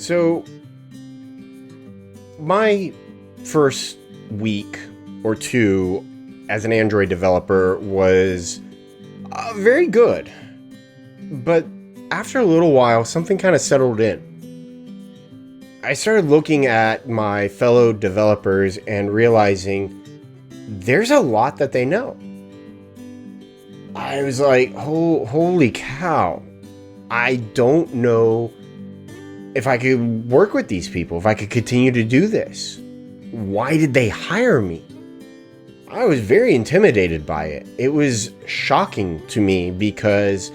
So, my first week or two as an Android developer was very good. But after a little while, something kind of settled in. I started looking at my fellow developers and realizing there's a lot that they know. I was like, holy cow. I don't know if I could work with these people, if I could continue to do this. Why did they hire me? I was very intimidated by it. It was shocking to me because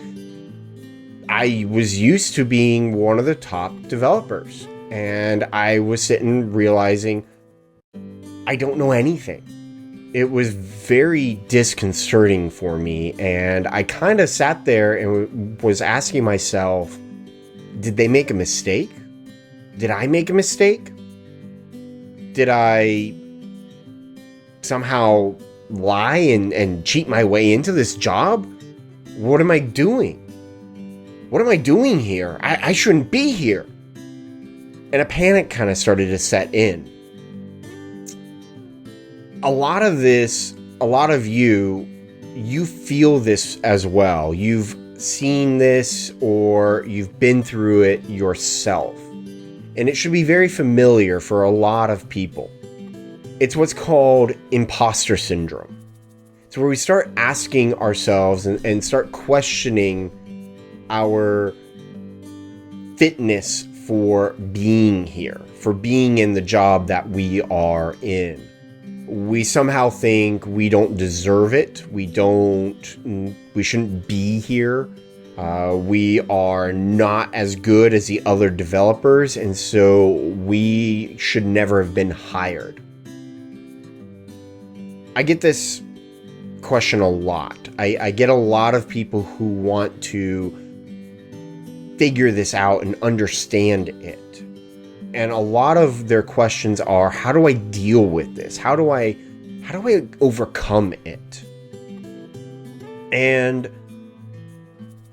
I was used to being one of the top developers. And I was sitting realizing I don't know anything. It was very disconcerting for me. And I kind of sat there and was asking myself, did they make a mistake? Did I make a mistake? Did I somehow lie and cheat my way into this job? What am I doing? What am I doing here? I shouldn't be here. And a panic kind of started to set in. A lot of you feel this as well. You've seen this or you've been through it yourself. And it should be very familiar for a lot of people. It's what's called Imposter Syndrome. It's where we start asking ourselves and start questioning our fitness for being here, for being in the job that we are in. We somehow think we don't deserve it. We shouldn't be here. We are not as good as the other developers, and so we should never have been hired. I get this question a lot. I get a lot of people who want to figure this out and understand it. And a lot of their questions are, how do I deal with this? How do I overcome it? And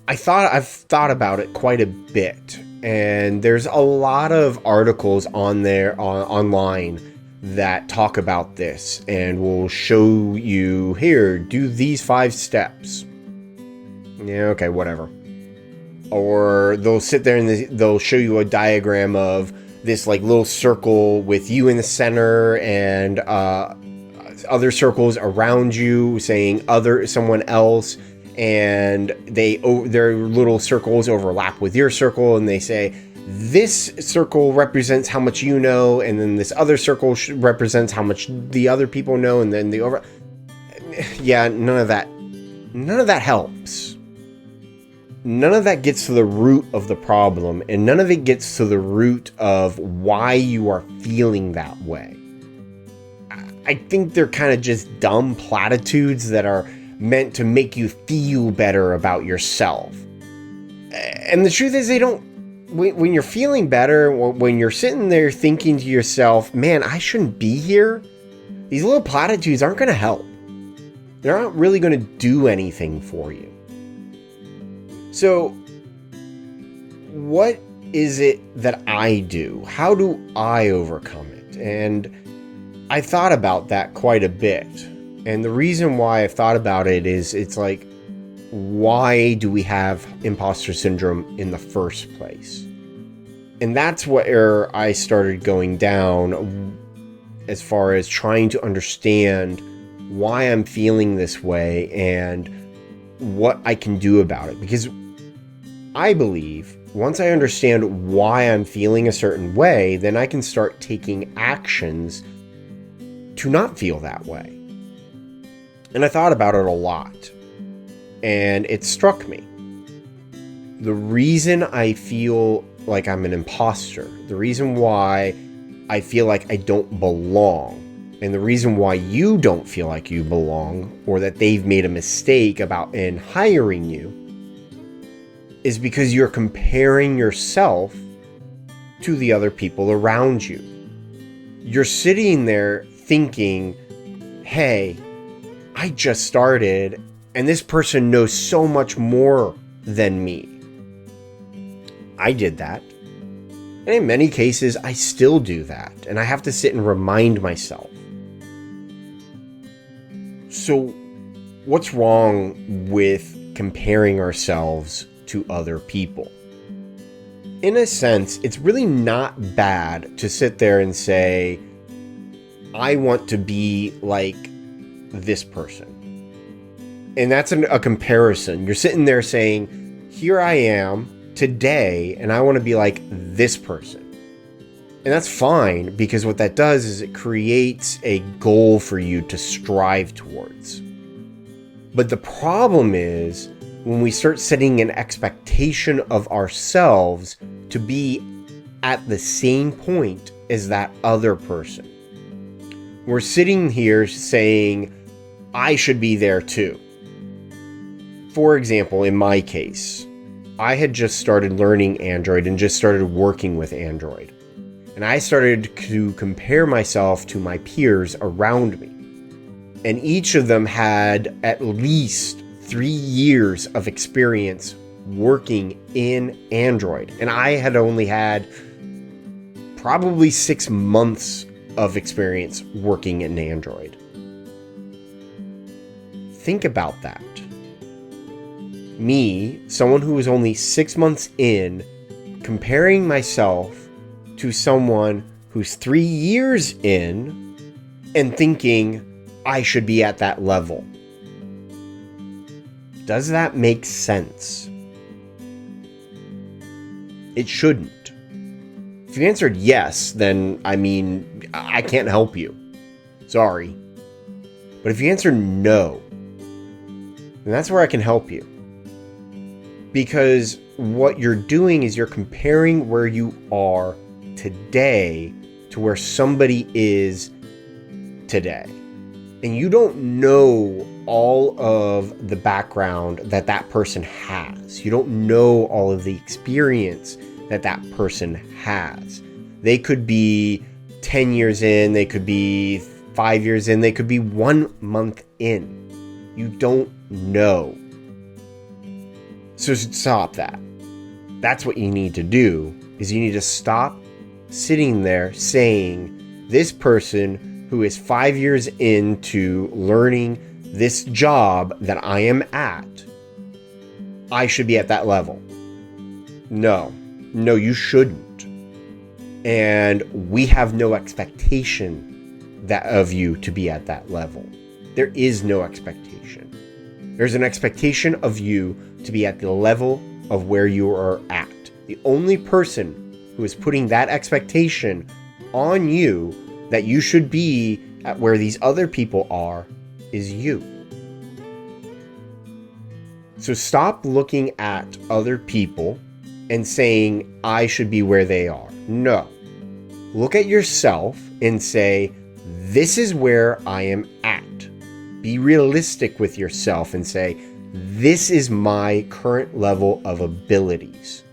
I've thought about it quite a bit. And there's a lot of articles online that talk about this and will show you, here, do these 5 steps. Yeah, okay, whatever. Or they'll sit there and they'll show you a diagram of this like little circle with you in the center and other circles around you saying someone else, and their little circles overlap with your circle, and they say this circle represents how much you know, and then this other circle represents how much the other people know, and then yeah, none of that helps. None of that gets to the root of the problem, and none of it gets to the root of why you are feeling that way. I think they're kind of just dumb platitudes that are meant to make you feel better about yourself. And the truth is, they don't. When you're feeling better, when you're sitting there thinking to yourself, man, I shouldn't be here, these little platitudes aren't going to help. They're not really going to do anything for you. So, what is it that I do? How do I overcome it? And I thought about that quite a bit. And the reason why I've thought about it is it's like, why do we have imposter syndrome in the first place? And that's where I started going down as far as trying to understand why I'm feeling this way and what I can do about it. Because I believe once I understand why I'm feeling a certain way, then I can start taking actions to not feel that way. And I thought about it a lot, and it struck me. The reason I feel like I'm an imposter, the reason why I feel like I don't belong, and the reason why you don't feel like you belong, or that they've made a mistake in hiring you, is because you're comparing yourself to the other people around you. You're sitting there thinking, hey, I just started and this person knows so much more than me. I did that. And in many cases, I still do that, and I have to sit and remind myself. So, what's wrong with comparing ourselves to other people? In a sense, it's really not bad to sit there and say, I want to be like this person. And that's a comparison. You're sitting there saying, here I am today, and I want to be like this person. And that's fine, because what that does is it creates a goal for you to strive towards. But the problem is when we start setting an expectation of ourselves to be at the same point as that other person. We're sitting here saying, I should be there too. For example, in my case, I had just started learning Android and just started working with Android. And I started to compare myself to my peers around me. And each of them had at least 3 years of experience working in Android. And I had only had probably 6 months of experience working in Android. Think about that. Me, someone who was only 6 months in, comparing myself to someone who's 3 years in and thinking I should be at that level. Does that make sense? It shouldn't. If you answered yes, then, I can't help you. Sorry. But if you answered no, then that's where I can help you. Because what you're doing is you're comparing where you are today to where somebody is today. And you don't know all of the background that that person has. You don't know all of the experience that that person has. They could be 10 years in, they could be 5 years in, they could be 1 month in. You don't know. So stop that. That's what you need to do, is you need to stop sitting there saying, this person who is 5 years into learning this job that I am at, I should be at that level. No, you shouldn't. And we have no expectation of you to be at that level. There is no expectation. There's an expectation of you to be at the level of where you are at. The only person who is putting that expectation on you that you should be at where these other people are is you. So stop looking at other people and saying, I should be where they are. No. Look at yourself and say, this is where I am at. Be realistic with yourself and say, this is my current level of abilities.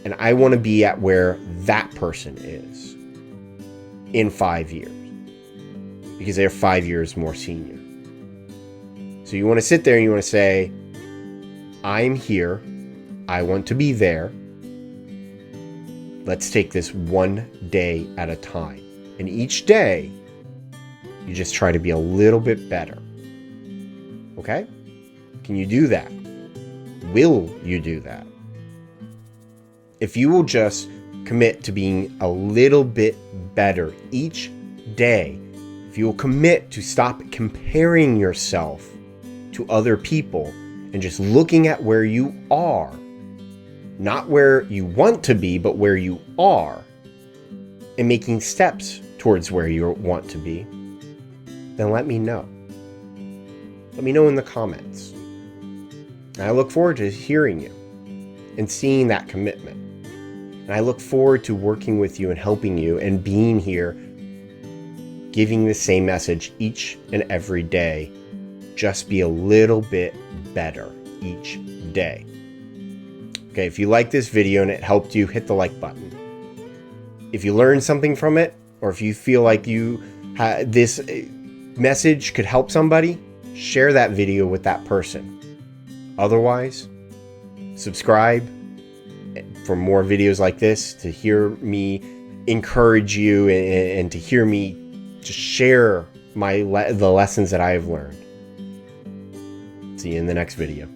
And I want to be at where that person is in 5 years. Because they're 5 years more senior. So you want to sit there and you want to say, I'm here. I want to be there. Let's take this one day at a time. And each day, you just try to be a little bit better. Okay? Can you do that? Will you do that? If you will just commit to being a little bit better each day, if you will commit to stop comparing yourself to other people and just looking at where you are, not where you want to be, but where you are, and making steps towards where you want to be, then let me know. Let me know in the comments. And I look forward to hearing you and seeing that commitment. And I look forward to working with you and helping you and being here, giving the same message each and every day. Just be a little bit better each day. Okay, if you like this video and it helped you, hit the like button. If you learned something from it, or if you feel like this message could help somebody, share that video with that person. Otherwise, subscribe for more videos like this, to hear me encourage you, and to hear me just share the lessons that I have learned. See you in the next video.